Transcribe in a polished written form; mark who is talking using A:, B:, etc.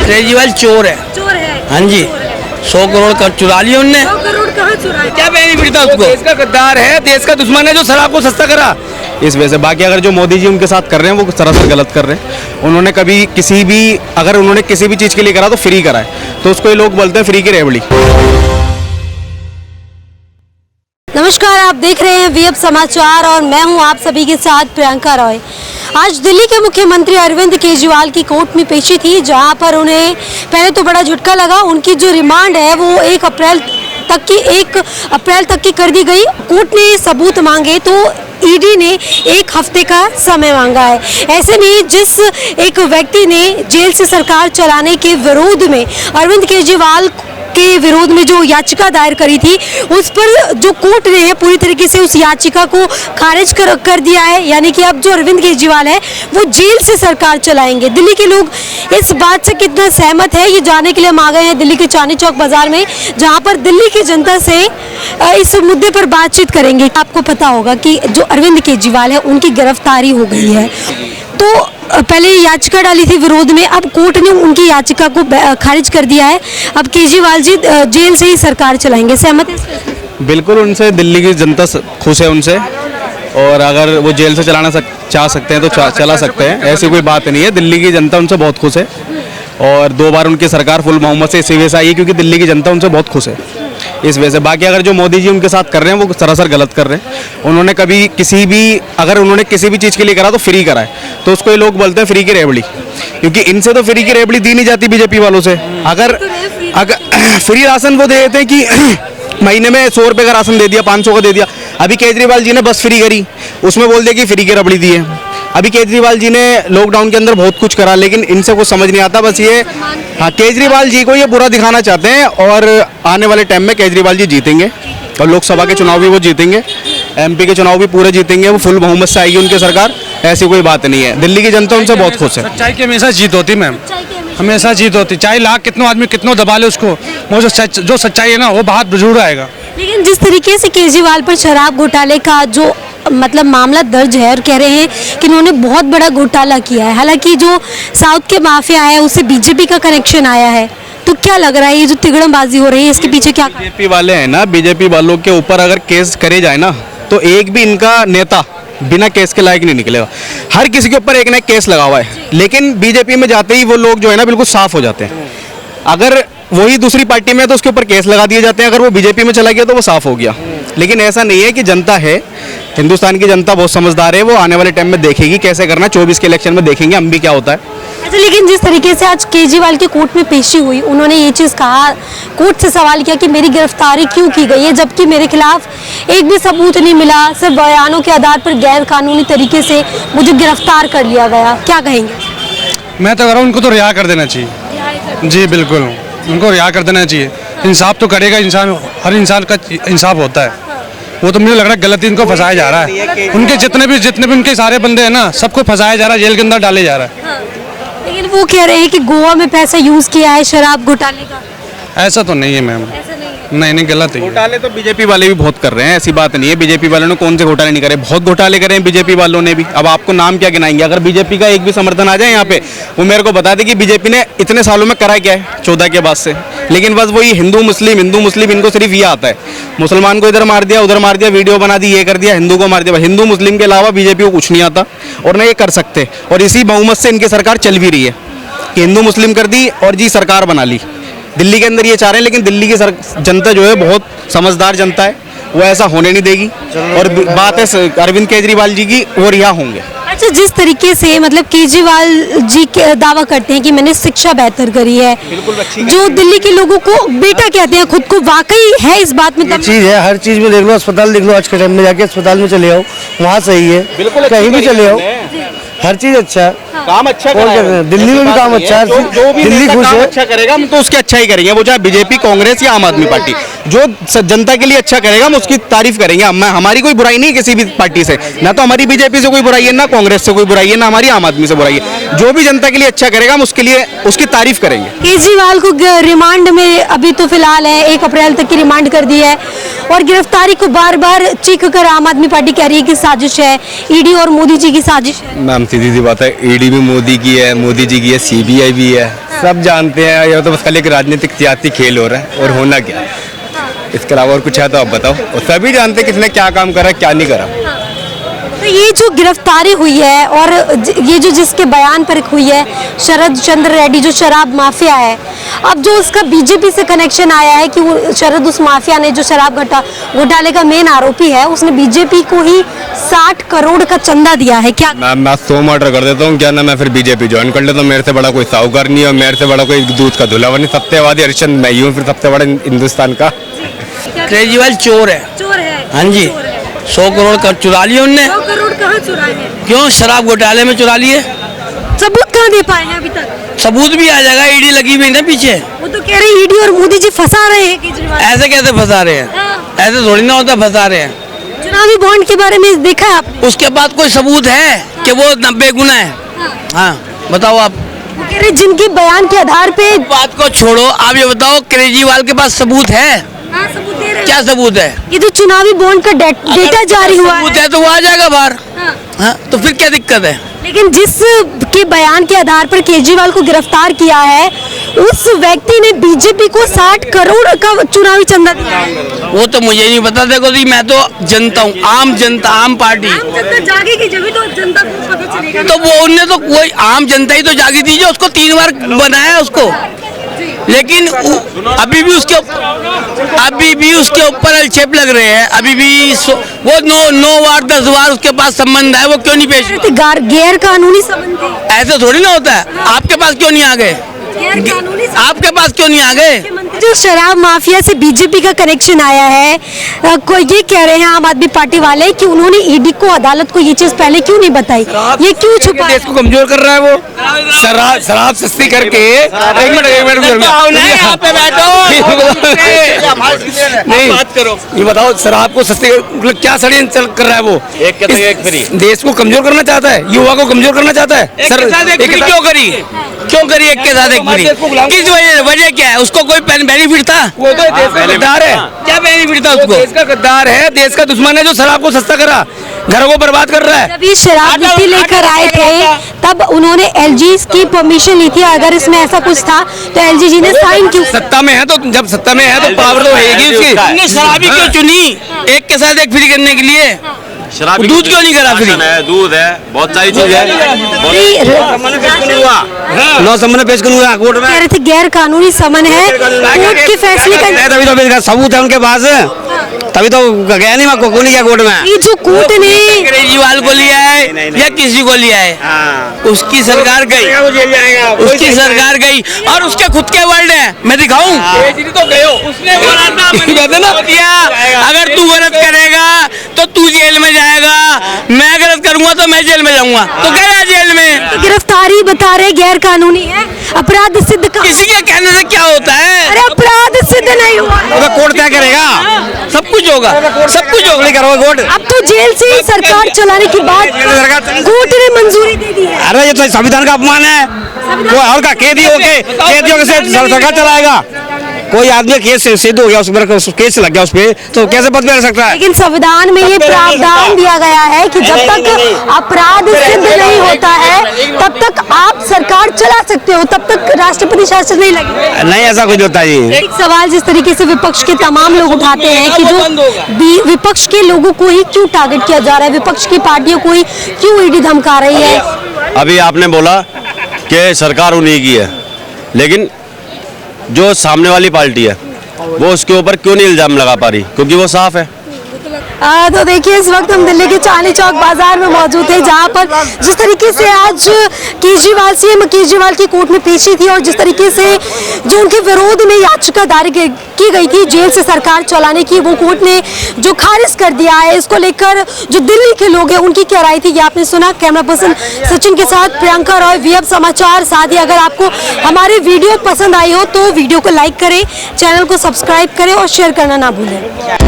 A: केजरीवाल चोर है।
B: चोर है।
A: हाँ जी, 100 करोड़ कर चुरा लिया उनने।
B: 100 करोड़ कहाँ चुराए?
A: क्या बेनिफिट था उसको?
C: देश का गद्दार है, देश का दुश्मन है जो शराब को सस्ता करा। इस वजह से बाकी अगर जो मोदी जी उनके साथ कर रहे हैं वो सरासर गलत कर रहे हैं। उन्होंने कभी अगर उन्होंने किसी भी चीज़ के लिए करा तो फ्री करा है, तो उसको ये लोग बोलते हैं फ्री की रेवड़ी।
B: नमस्कार, आप देख रहे हैं वीएफ समाचार और मैं हूं आप सभी के साथ प्रियंका रॉय। आज दिल्ली के मुख्यमंत्री अरविंद केजरीवाल की कोर्ट में पेशी थी, जहां पर उन्हें पहले तो बड़ा झटका लगा। उनकी जो रिमांड है वो 1 अप्रैल तक की कर दी गई। कोर्ट ने सबूत मांगे तो ईडी ने 1 हफ्ते का समय मांगा है। ऐसे में जिस एक व्यक्ति ने जेल से सरकार चलाने के विरोध में अरविंद केजरीवाल के विरोध में जो याचिका दायर करी थी, उस पर जो कोर्ट ने पूरी तरीके से उस याचिका को खारिज कर दिया है। यानी कि अब जो अरविंद केजरीवाल है वो जेल से सरकार चलाएंगे। दिल्ली के लोग इस बात से कितना सहमत है ये जानने के लिए हम आ गए हैं दिल्ली के चांदनी चौक बाजार में, जहां पर दिल्ली की जनता से इस मुद्दे पर बातचीत करेंगे। आपको पता होगा कि जो अरविंद केजरीवाल है उनकी गिरफ्तारी हो गई है, तो पहले याचिका डाली थी विरोध में, अब कोर्ट ने उनकी याचिका को खारिज कर दिया है। अब केजरीवाल जी जेल से ही सरकार चलाएंगे, सहमत है?
C: बिल्कुल, उनसे दिल्ली की जनता खुश है उनसे, और अगर वो जेल से चाह सकते हैं तो चला सकते हैं, ऐसी कोई बात नहीं है। दिल्ली की जनता उनसे बहुत खुश है और 2 बार उनकी सरकार फुल बहुमत से इसी वजह से आई है क्योंकि दिल्ली की जनता उनसे बहुत खुश है इस वजह से। बाकी अगर जो मोदी जी उनके साथ कर रहे हैं वो सरासर गलत कर रहे हैं। उन्होंने अगर उन्होंने किसी भी चीज़ के लिए करा तो फ्री करा है, तो उसको ये लोग बोलते हैं फ्री की रेवड़ी, क्योंकि इनसे तो फ्री की रेवड़ी दी नहीं जाती बीजेपी वालों से। अगर फ्री राशन वो दे देते हैं कि महीने में 100 रुपये का राशन दे दिया, 500 का दे दिया। अभी केजरीवाल जी ने बस फ्री करी, उसमें बोल दिया कि फ्री की रबड़ी दी है। अभी केजरीवाल जी ने लॉकडाउन के अंदर बहुत कुछ करा, लेकिन इनसे कुछ समझ नहीं आता। बस ये केजरीवाल जी को ये बुरा दिखाना चाहते हैं, और आने वाले टाइम में केजरीवाल जी जीतेंगे और लोकसभा के चुनाव भी वो जीतेंगे, एमपी के चुनाव भी पूरे जीतेंगे, वो फुल बहुमत से आएगी उनकी सरकार। ऐसी कोई बात नहीं है, दिल्ली की जनता उनसे बहुत खुश है।
D: सच्चाई की हमेशा जीत होती मैम, हमेशा जीत होती, चाहे लाख कितनों आदमी कितनों दबा ले उसको, वो जो सच्चाई है ना वो बाहर जरूर आएगा।
B: लेकिन जिस तरीके से केजरीवाल पर शराब घोटाले का जो मामला दर्ज है और कह रहे हैं कि उन्होंने बहुत बड़ा घोटाला किया है, हालांकि जो साउथ के माफिया है उससे बीजेपी का कनेक्शन आया है, तो क्या लग रहा है ये जो तिगड़मबाजी हो रही है इसके पीछे क्या?
C: बीजेपी वाले हैं ना, बीजेपी वालों के ऊपर अगर केस करे जाए ना तो एक भी इनका नेता बिना केस के लायक नहीं निकलेगा। हर किसी के ऊपर एक ना एक केस लगा हुआ है, लेकिन बीजेपी में जाते ही वो लोग जो है ना बिल्कुल साफ हो जाते हैं। अगर वही दूसरी पार्टी में है तो उसके ऊपर केस लगा दिए जाते हैं, अगर वो बीजेपी में चला गया तो वो साफ हो गया। लेकिन ऐसा नहीं है कि जनता है, हिंदुस्तान की जनता बहुत समझदार है, वो आने वाले टाइम में देखेगी कैसे करना। 24 के इलेक्शन में देखेंगे हम भी क्या होता है।
B: अच्छा, लेकिन जिस तरीके से आज केजरीवाल की कोर्ट में पेशी हुई, उन्होंने ये चीज़ कहा, कोर्ट से सवाल किया कि मेरी गिरफ्तारी क्यों की गई है, जबकि मेरे खिलाफ एक भी सबूत नहीं मिला, सिर्फ बयानों के आधार पर गैर कानूनी तरीके से मुझे गिरफ्तार कर लिया गया। क्या कहेंगे?
D: मैं तो कह रहा हूँ उनको तो रिहा कर देना चाहिए। जी बिल्कुल, उनको रिहा कर देना चाहिए। इंसाफ तो करेगा इंसान, हर इंसान का इंसाफ होता है। वो तो मुझे लग रहा है गलती इनको फंसाया जा रहा है। उनके जितने भी उनके सारे बंदे हैं ना, सबको फंसाया जा रहा है, जेल के अंदर डाले जा रहा है।
B: हाँ। लेकिन वो कह रहे हैं कि गोवा में पैसा यूज किया है शराब घोटाले का।
D: ऐसा तो नहीं है मैम, नहीं गलत है।
C: घोटाले तो बीजेपी वाले भी बहुत कर रहे हैं, ऐसी बात नहीं है। बीजेपी वालों ने कौन से घोटाले नहीं करे, बहुत घोटाले करे हैं बीजेपी वालों ने भी। अब आपको नाम क्या गिनाएंगे? अगर बीजेपी का एक भी समर्थन आ जाए यहाँ पे, वो मेरे को बता दे कि बीजेपी ने इतने सालों में करा क्या है 14 के बाद से। लेकिन बस वही हिंदू मुस्लिम इनको सिर्फ ये आता है, मुसलमान को इधर मार दिया, उधर मार दिया, वीडियो बना दी, ये कर दिया, हिंदू को मार दिया। हिंदू मुस्लिम के अलावा बीजेपी को कुछ नहीं आता और ना ये कर सकते। और इसी बहुमत से इनकी सरकार चल भी रही है कि हिंदू मुस्लिम कर दी और जी सरकार बना ली। दिल्ली के अंदर ये चाह रहे हैं, लेकिन दिल्ली की जनता जो है बहुत समझदार जनता है, वो ऐसा होने नहीं देगी। और बात है अरविंद केजरीवाल जी की, वो रिहा होंगे।
B: अच्छा, जिस तरीके से केजरीवाल जी दावा करते हैं कि मैंने शिक्षा बेहतर करी है, जो दिल्ली के लोगों को बेटा कहते हैं, खुद को वाकई है इस बात में?
E: चीज है, हर चीज में देख लो, अस्पताल देख लो, आज के टाइम में जाके अस्पताल में चले आओ, वहाँ सही है, कहीं भी चले आओ, हर चीज अच्छा है,
C: काम अच्छा
E: दिल्ली में भी काम अच्छा है,
C: जो भी
E: दिल्ली खुश है,
C: अच्छा करेगा हम तो उसके अच्छा ही करेंगे, वो चाहे बीजेपी, कांग्रेस या आम आदमी पार्टी। जो जनता के लिए अच्छा करेगा हम उसकी तारीफ करेंगे। हमारी कोई बुराई नहीं किसी भी पार्टी से, ना तो हमारी बीजेपी से कोई बुराई है, ना कांग्रेस से कोई बुराई है, ना हमारी आम आदमी से बुराई है। जो भी जनता के लिए अच्छा करेगा हम उसके लिए उसकी तारीफ करेंगे।
B: केजरीवाल को रिमांड में अभी तो फिलहाल है 1 अप्रैल तक की रिमांड कर दी है, और गिरफ्तारी को बार बार चीख कर आम आदमी पार्टी कह रही है कि साजिश है, ईडी और मोदी जी की साजिश है।
F: मैम सीधी सी बात है, ईडी भी मोदी की है, मोदी जी की है, सीबीआई भी है,
C: सब जानते हैं, ये तो बस खाली एक राजनीतिक सियासी खेल हो रहा है और होना क्या है, इसके अलावा और कुछ है तो आप बताओ। और सभी जानते हैं किसने क्या काम करा क्या नहीं करा।
B: तो ये जो गिरफ्तारी हुई है और ये जो जिसके बयान पर हुई है, शरद चंद्र रेड्डी जो शराब माफिया है, अब जो उसका बीजेपी से कनेक्शन आया है कि वो शरद उस माफिया ने जो शराब घोटाले का मेन आरोपी है, उसने बीजेपी को ही 60 करोड़ का चंदा दिया है। क्या
C: मैं 100 मर्डर कर देता हूँ क्या ना, मैं फिर बीजेपी ज्वाइन कर लेता हूँ। मेरे से बड़ा कोई साहूकार नहीं है, मेरे से बड़ा कोई दूध का धुला नहीं। सत्यवादी हरिश्चंद्र मैं ही हूँ फिर सबसे बड़ा हिंदुस्तान का।
A: केजरीवाल चोर है।
B: चोर है?
A: हाँ जी, 100 करोड़ का चुरा लिए उनने।
B: 100 करोड़ कहाँ चुराए हैं?
A: क्यों? शराब घोटाले में चुरा लिए।
B: सबूत कहाँ दे पाए हैं अभी तक?
A: सबूत भी आ जाएगा, ईडी लगी हुई ना पीछे।
B: वो तो कह रहे ईडी और मोदी जी फंसा रहे हैं केजरीवाल।
A: ऐसे कैसे फंसा रहे हैं?
B: हाँ।
A: ऐसे थोड़ी ना होता, फंसा रहे हैं।
B: चुनावी बॉन्ड के बारे में देखा है आपने?
A: उसके बाद कोई सबूत है कि वो 90 गुना है? हाँ बताओ आप।
B: वो कह रहे जिनके बयान के आधार पे।
A: बात को छोड़ो, आप ये बताओ केजरीवाल के पास सबूत है?
B: सबूत दे रहे हैं।
A: क्या सबूत है?
B: ये तो चुनावी बॉन्ड का डेटा जारी हुआ है।
A: सबूत है तो वो आ जाएगा बाहर। हाँ, तो फिर क्या दिक्कत है?
B: लेकिन जिस के बयान के आधार पर केजरीवाल को गिरफ्तार किया है, उस व्यक्ति ने बीजेपी को 60 करोड़ का चुनावी चंदा दिया है।
A: वो तो मुझे नहीं पता। देखो जी, मैं तो जनता हूँ, आम जनता, आम पार्टी।
B: आम जनता जागेगी जब तो जनता को पता चलेगा।
A: तो वो उनने तो कोई आम जनता ही तो जागी थी जो उसको 3 बार बनाया उसको। लेकिन अभी भी उसके ऊपर आक्षेप लग रहे हैं। अभी भी वो 9 बार 10 बार उसके पास संबंध है, वो क्यों नहीं पेश?
B: गैर कानूनी संबंध थे।
A: ऐसे थोड़ी ना होता है। आपके पास क्यों नहीं आ गए? आपके पास क्यों नहीं आ गए?
B: जो शराब माफिया से बीजेपी का कनेक्शन आया है, कोई ये कह रहे हैं आम आदमी पार्टी वाले कि उन्होंने ईडी को, अदालत को ये चीज पहले क्यों नहीं बताई, ये क्यों छुपा?
C: देश को कमजोर कर रहा है वो। शराब सस्ती करके। एक मिनट
A: यहाँ पे बैठो।
C: नहीं
A: बात करो।
C: ये बताओ, शराब को सस्ती मतलब क्या षड्यंत्र कर रहा है वो? एक फ्री देश को कमजोर करना चाहता है, युवा को कमजोर करना चाहता है।
A: क्यों करी? क्यों करी एक के साथ एक फ्री? किस वजह क्या है? उसको कोई बेनिफिट था?
C: वो तो देश का गद्दार है।
A: क्या बेनिफिट था उसको?
C: देश का गद्दार है, देश का दुश्मन है जो शराब को सस्ता करा, घरों को बर्बाद कर रहा है।
B: जब ये शराब नीति लेकर आए थे तब उन्होंने एलजी की परमिशन ली थी। अगर इसमें ऐसा कुछ था तो एलजी जी ने साइन क्यों?
C: सत्ता में है तो, जब सत्ता में है तो पावर तो होगी उसकी।
A: तुमने शराबी क्यों चुनी एक के साथ एक फ्री करने के लिए?
F: शराब
A: दूध क्यों नहीं करा फ्री?
F: दूध है, बहुत सारी चीज है।
C: नौ समन पेश करूंगा कोर्ट में।
B: कह रहे थे गैर कानूनी समन है, कोर्ट के फैसले का
C: तभी तो इसका सबूत है उनके पास, तभी तो गया नहीं, मैं को नहीं गया कोर्ट में।
B: ये जो कोर्ट ने
A: केजरीवाल को लिया है या किसी को लिया है, उसकी सरकार गई, उसकी सरकार गई और उसके खुद के वर्ड है। मैं दिखाऊं? उसने बोला था अगर तू गलत करेगा तो तू जेल में जाएगा, मैं गलत करूंगा तो मैं जेल में जाऊंगा। तो गया जेल में।
B: गिरफ्तारी बता रहे गैर कानूनी है, अपराध सिद्ध का।
A: किसी के कहने से क्या होता है?
B: अरे अपराध सिद्ध नहीं हुआ,
C: कोर्ट क्या करेगा?
A: सब कुछ होगा, सब कुछ होगा।
C: करो कोर्ट।
B: अब तो जेल से ही सरकार चलाने की बात कोर्ट ने मंजूरी दे दी है।
C: अरे ये तो संविधान का अपमान है। वो और का कैदियों से सरकार चलाएगा। कोई आदमी केस सिद्ध हो गया, उस केस लग गया उस पे, तो कैसे पद पे रह सकता है?
B: लेकिन संविधान में ये प्रावधान दिया गया है कि जब तक अपराध सिद्ध नहीं होता है तब तक आप सरकार चला सकते हो, तब तक राष्ट्रपति शासन नहीं लगेगा।
C: नहीं, ऐसा कुछ होता है।
B: एक सवाल जिस तरीके से विपक्ष के तमाम लोग उठाते हैं कि जो विपक्ष के लोगों को ही क्यों टारगेट किया जा रहा है, विपक्ष की पार्टियों को ही क्यों ईडी धमका रही है?
F: अभी आपने बोला कि सरकार उन्हीं की है, लेकिन जो सामने वाली पार्टी है वो उसके ऊपर क्यों नहीं इल्जाम लगा पा रही? क्योंकि वो साफ है।
B: तो देखिए इस वक्त हम दिल्ली के चांदनी चौक बाजार में मौजूद हैं, जहां पर जिस तरीके से आज केजरीवाल सीएम केजरीवाल की कोर्ट में पेशी थी और जिस तरीके से जो उनके विरोध में याचिका दायर की गई थी जेल से सरकार चलाने की, वो कोर्ट ने जो खारिज कर दिया है। इसको लेकर जो दिल्ली के लोग हैं उनकी क्या राय थी ये आपने सुना। कैमरा पर्सन सचिन के साथ प्रियंका रॉय, वीएफ समाचार। साथ ही अगर आपको हमारी वीडियो पसंद आई हो तो वीडियो को लाइक करें, चैनल को सब्सक्राइब करें और शेयर करना ना भूलें।